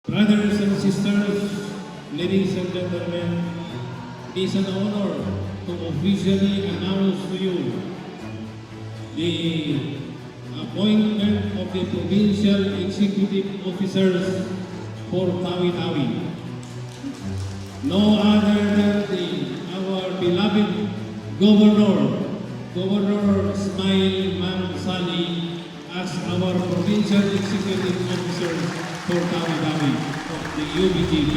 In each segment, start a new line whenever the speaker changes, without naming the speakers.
Brothers and sisters, ladies and gentlemen, it is an honor to officially announce to you the appointment of the provincial executive officers for Tawi-Tawi. No other than our beloved Governor Ismail Mansali, as our provincial executive officer for Tawi-Tawi of the UBJP.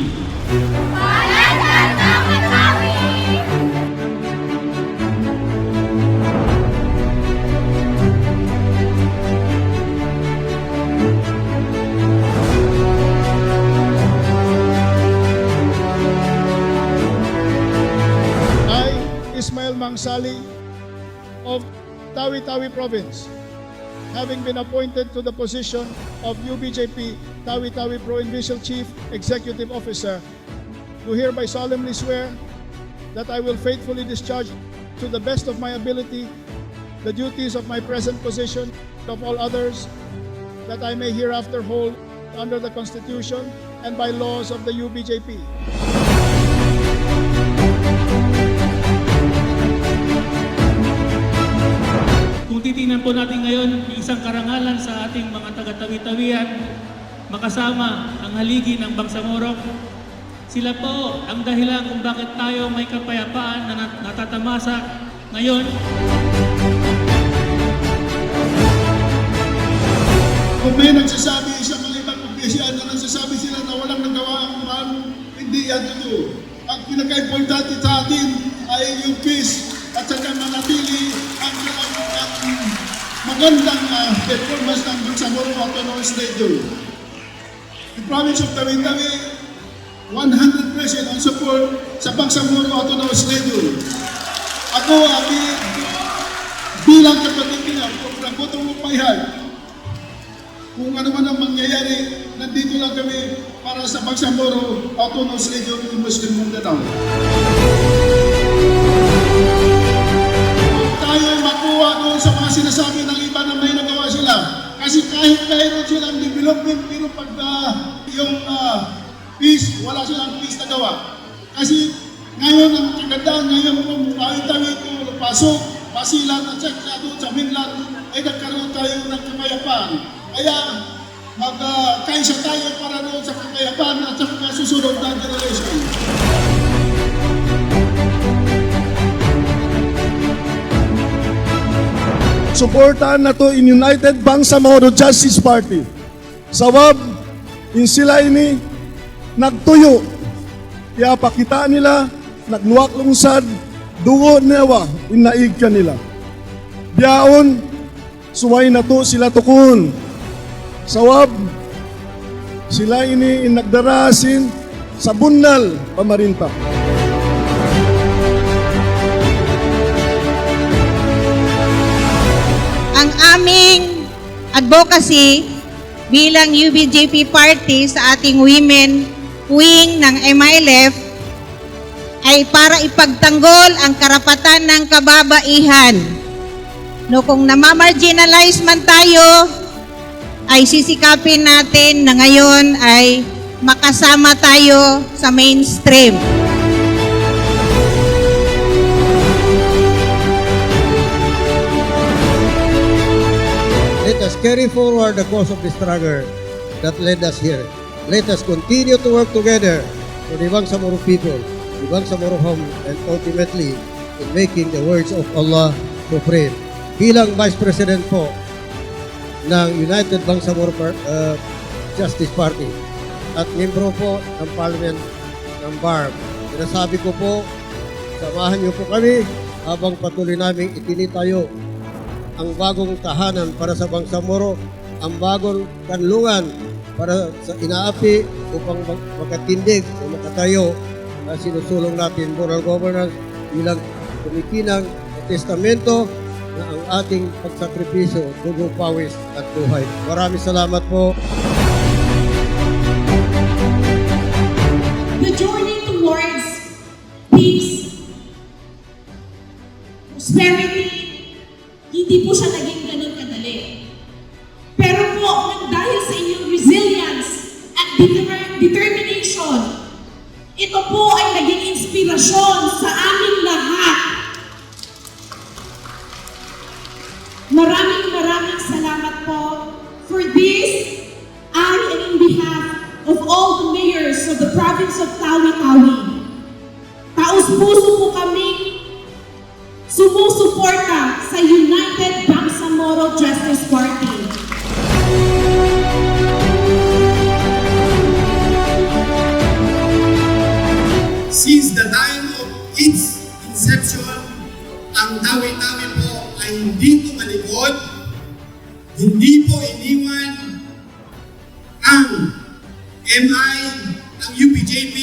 I, Ismail Mangsali of Tawi-Tawi Province, having been appointed to the position of UBJP Tawi-Tawi Provincial Chief Executive Officer, do hereby solemnly swear that I will faithfully discharge to the best of my ability the duties of my present position of all others that I may hereafter hold under the Constitution and by laws of the UBJP.
Kung titingnan po natin ngayon, isang karangalan sa ating mga taga-Tawi-Tawian, makasama ang haligi ng Bangsamoro. Sila po ang dahilan kung bakit tayo may kapayapaan na natatamasa ngayon.
Kung may nagsasabi sa mga ibang opisyal na nagsasabi sila na walang nagawa ang mahal, hindi yan totoo. Ang pinaka-importante sa atin ay yung peace at saka manatili ang magandang performance ng Bangsamoro Autonomous Stadium. The province of Tawi-Tawi, 100% ang support sa Bangsamoro Autonomous Stadium. Ako, bilang kapatid nila, ng botong upayhan, kung ano man ang mangyayari, nandito lang kami para sa Bangsamoro Autonomous Stadium in Muslim Mindanao. Tayo makuha doon sa mga sinasabi ng iba na may nagawa sila. Kasi kahit mayroon silang development, pero pag yung peace, wala silang peace na gawa. Kasi ngayon ang kagandaan, ngayon kung Tawi-Tawi ito, pasok, Basilan at saka doon sa mainland, ay nagkaroon tayo ng kapayapaan. Kaya magkaisa tayo para doon sa kapayapaan at sa mga susunod na generation.
Suportahan na to in United Bangsamoro Justice Party. Sawab, in sila ini nagtuyo. Kaya pakita nila, nagluwak lungsad, dugo newa, inaig ka nila. Biyaon, suway na to sila tukun. Sawab, sila ini nagdarasin sa bunal pamarinta.
Ang aming advocacy bilang UBJP party sa ating women wing ng MILF ay para ipagtanggol ang karapatan ng kababaihan. No, kung namamarginalize man tayo, ay sisikapin natin na ngayon ay makasama tayo sa mainstream.
Let us carry forward the cause of the struggle that led us here. Let us continue to work together for the Bangsamoro people, the Bangsamoro home, and ultimately in making the words of Allah supreme. Bilang Vice President po ng United Bangsamoro Justice Party at membro po ng Parliament ng BARB, sinasabi ko po, samahan niyo po kami habang patuloy namin itinitayo ang bagong tahanan para sa Bangsamoro, ang bagong kanlungan para sa inaapi upang makatindig o makatayo na sinusulong natin moral governance bilang kumikinang testamento na ang ating pagsakripisyo, dugo, pawis at buhay. Maraming salamat po.
The journey towards peace, prosperity, hindi po siya naging ganun kadali. Pero po, dahil sa inyong resilience at ito po ay naging inspirasyon sa aming lahat. Maraming salamat po. For this, I and in behalf of all the mayors of the province of Tawi-Tawi, taus-puso po kaming sumusuporta sa United Bangsamoro Justice Party.
Since the time of its inception, ang Tawi-Tawi po ay hindi tumalikod, hindi po iniwan ang MI, ang UBJP.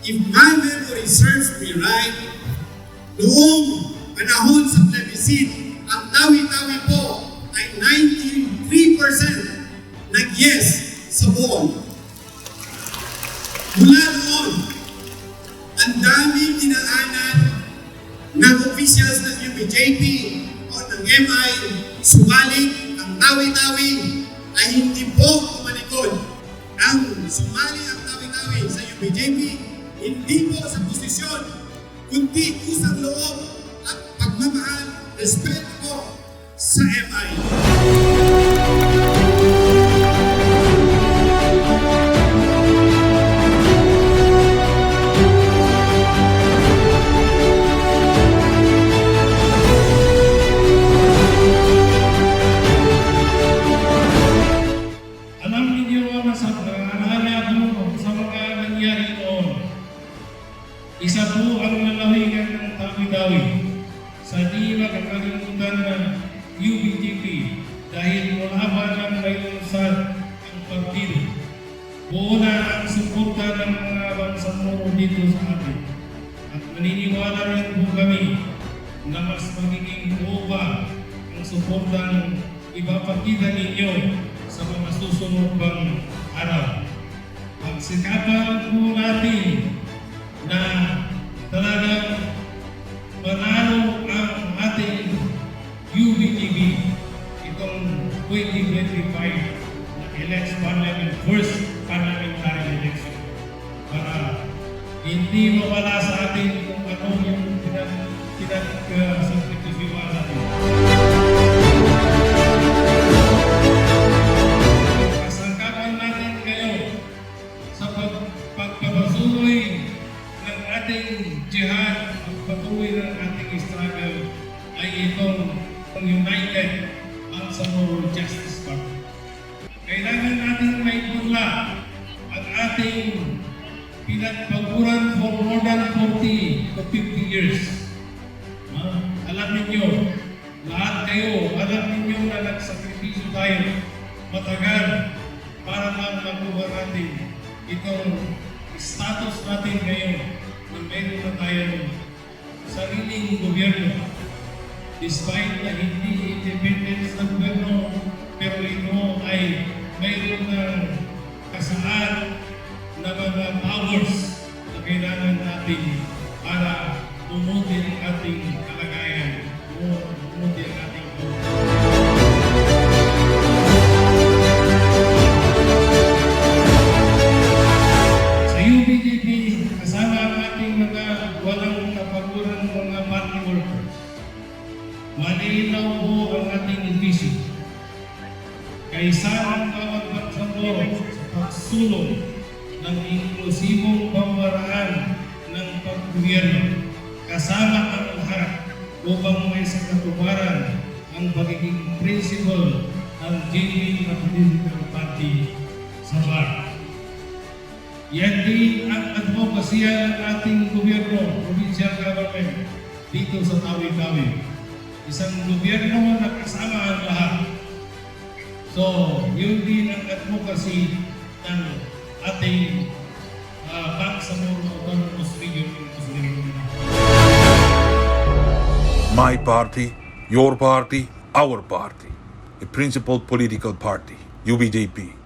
If my memory serves me right, noong panahon sa plebiscite, ang Tawi-Tawi po ay 93% nag-yes sa ball. Mula noon, ang daming dinaanan ng officials ng UBJP o ng MI, subalit ang Tawi-Tawi ay hindi po tumalikod. Ang sumali ang Tawi-Tawi sa UBJP, hindi po sa posisyon, kundi kusang loob at pagmamahal, respeto po sa MI.
Alam ninyo mga naalala ko sa mga nangyari noon. Isa po ang lalawigan ng Tawi-Tawi sa di makakalimutan ng UBJP dahil wala ba ng mayroonsad ang partido. Buo na ang suporta ng mga Bangsamoro dito sa atin. At maniniwala rin po kami na mas magiging buo pa ang suportang ipapakita ninyo sa mga susunod pang araw. Pagsikapan po natin na talagang panalo ang ating UBTV itong 2025 na first parliamentary election para hindi mawala sa atin kung ano yung pinag-sakripisyo natin. Kasangkapan natin kayo sa pagpapasuloy ng ating jihad, pagpatuloy ng ating struggle ay itong United Bangsamoro Justice Party. Kailangan natin may punla ang ating pinagpaguran for more than 40 to 50 years. Alam ninyo, lahat kayo, alam ninyo na nagsakripisyo tayo matagal para lang makuha natin itong status natin ngayon na meron na tayong sariling gobyerno. Despite na hindi independence ng gobyerno, pero ito ay mayroon ng kasaad na mga powers na kailangan natin para tumutin ang ating kalagayan, tumutin ang ating sa UBJP, kasama ang ating mga walang kapaguran mga party workers. Malinaw po ang ating vision. Kaisa ang bawat Bangsamoro sa pagsulong ng inklusibong pamamaraan ng paggobyerno. Kasama ang lahat upang may sakatuparan ang pagiging principle ng genuine na political party sa BAR. Yan din ang advokasya ng ating gobyerno, provincial government, dito sa Tawi-Tawi. Isang gobyerno na kasama ang lahat. So, yun din ang advocacy ng ating Bangsamoro Autonomous Region.
My party, your party, our party. A principled political party, UBJP.